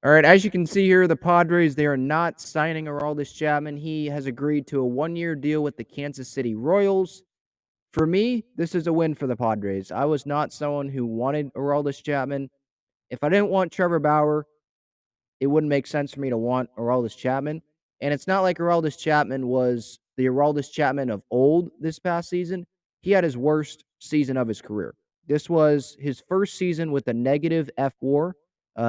All right, as you can see here, the Padres, they are not signing Aroldis Chapman. He has agreed to a 1-year deal with the Kansas City Royals. For me, this is a win for the Padres. I was not someone who wanted Aroldis Chapman. If I didn't want Trevor Bauer, it wouldn't make sense for me to want Aroldis Chapman. And it's not like Aroldis Chapman was the Aroldis Chapman of old this past season. He had his worst season of his career. This was his first season with a negative F war.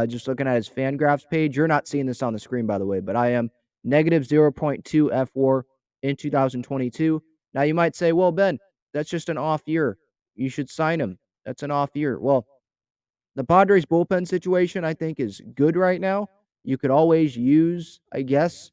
Just looking at his Fangraphs page, you're not seeing this on the screen, by the way, but I am negative 0.2 F war in 2022. Now, you might say, well, Ben, that's just an off year. You should sign him. That's an off year. Well, the Padres bullpen situation, I think, is good right now. You could always use, I guess,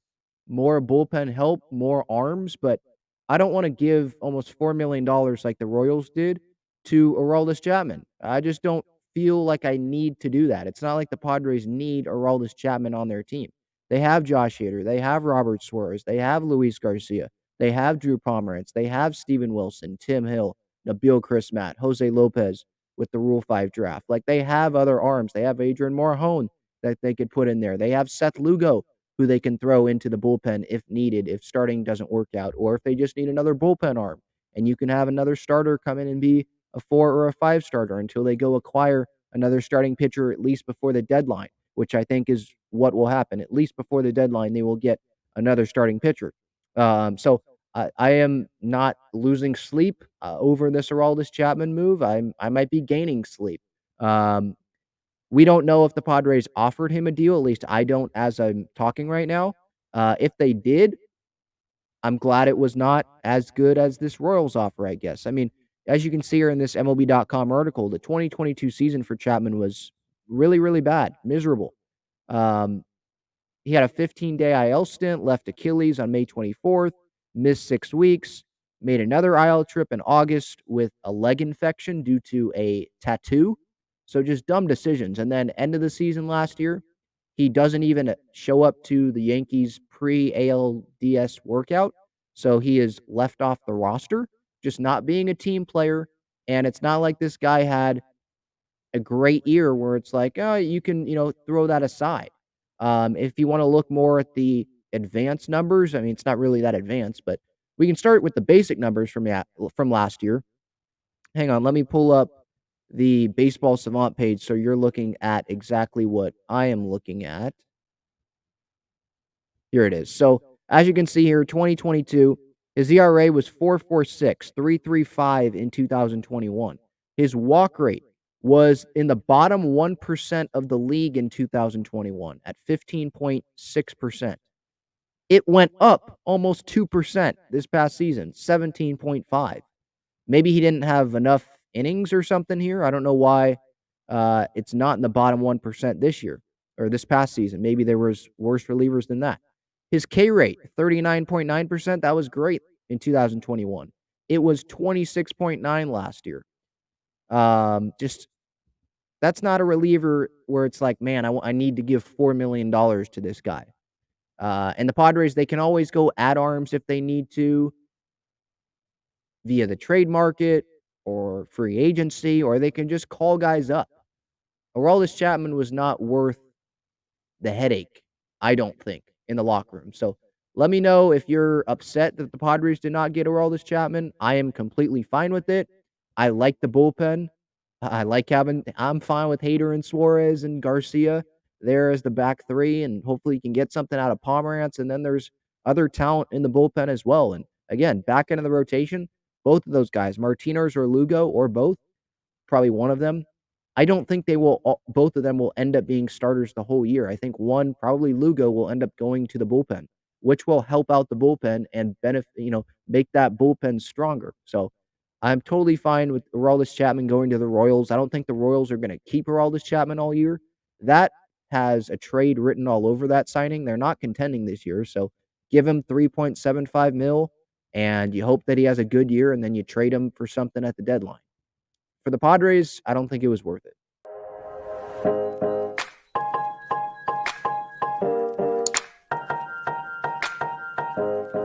more bullpen help, more arms, but I don't want to give almost $4 million like the Royals did to Aroldis Chapman. I just don't feel like I need to do that. It's not like the Padres need Aroldis Chapman on their team. They have Josh Hader, they have Robert Suarez, they have Luis Garcia, they have Drew Pomeranz, they have Steven Wilson, Tim Hill, Nabil Chrismat, Jose Lopez with the Rule 5 draft. Like, they have other arms. They have Adrian Morejon that they could put in there. They have Seth Lugo, who they can throw into the bullpen if needed, if starting doesn't work out, or if they just need another bullpen arm. And you can have another starter come in and be a 4 or a 5 starter until they go acquire another starting pitcher at least before the deadline, which I think is what will happen. At least before the deadline, they will get another starting pitcher. I am not losing sleep over this Aroldis Chapman move. I might be gaining sleep. Um, we don't know if the Padres offered him a deal. At least I don't, as I'm talking right now. If they did, I'm glad it was not as good as this Royals offer, I guess. I mean, as you can see here in this MLB.com article, the 2022 season for Chapman was really, really bad, miserable. Um, he had a 15-day IL stint, left Achilles on May 24th, missed 6 weeks, made another IL trip in August with a leg infection due to a tattoo. So just dumb decisions. And then end of the season last year, he doesn't even show up to the Yankees pre-ALDS workout. So he is left off the roster, just not being a team player. And it's not like this guy had a great year where it's like, oh, you can, throw that aside. If you want to look more at the advanced numbers, I mean, it's not really that advanced, but we can start with the basic numbers from last year. Hang on, let me pull up the Baseball Savant page so you're looking at exactly what I am looking at. Here it is. So, as you can see here, 2022, his ERA was 4.46, 3.35 in 2021. His walk rate was in the bottom 1% of the league in 2021 at 15.6%. It went up almost 2% this past season, 17.5. Maybe he didn't have enough innings or something here. I don't know why it's not in the bottom 1% this year or this past season. Maybe there was worse relievers than that. His K rate, 39.9%, that was great in 2021. It was 26.9 last year. Just that's not a reliever where it's like, man, I need to give $4 million to this guy. And the Padres, they can always go add arms if they need to via the trade market or free agency, or they can just call guys up. Aroldis Chapman was not worth the headache, I don't think, in the locker room. So let me know if you're upset that the Padres did not get Aroldis Chapman. I am completely fine with it. I like the bullpen. I like having. I'm fine with Hader and Suarez and Garcia there as the back three, and hopefully you can get something out of Pomerantz. And then there's other talent in the bullpen as well. And again, back end of the rotation, both of those guys, Martinez or Lugo or both, probably one of them. I don't think they will both of them will end up being starters the whole year. I think one, probably Lugo, will end up going to the bullpen, which will help out the bullpen and make that bullpen stronger. So I'm totally fine with Aroldis Chapman going to the Royals. I don't think the Royals are going to keep Aroldis Chapman all year. That has a trade written all over that signing. They're not contending this year, so give him 3.75 mil, and you hope that he has a good year, and then you trade him for something at the deadline. For the Padres, I don't think it was worth it.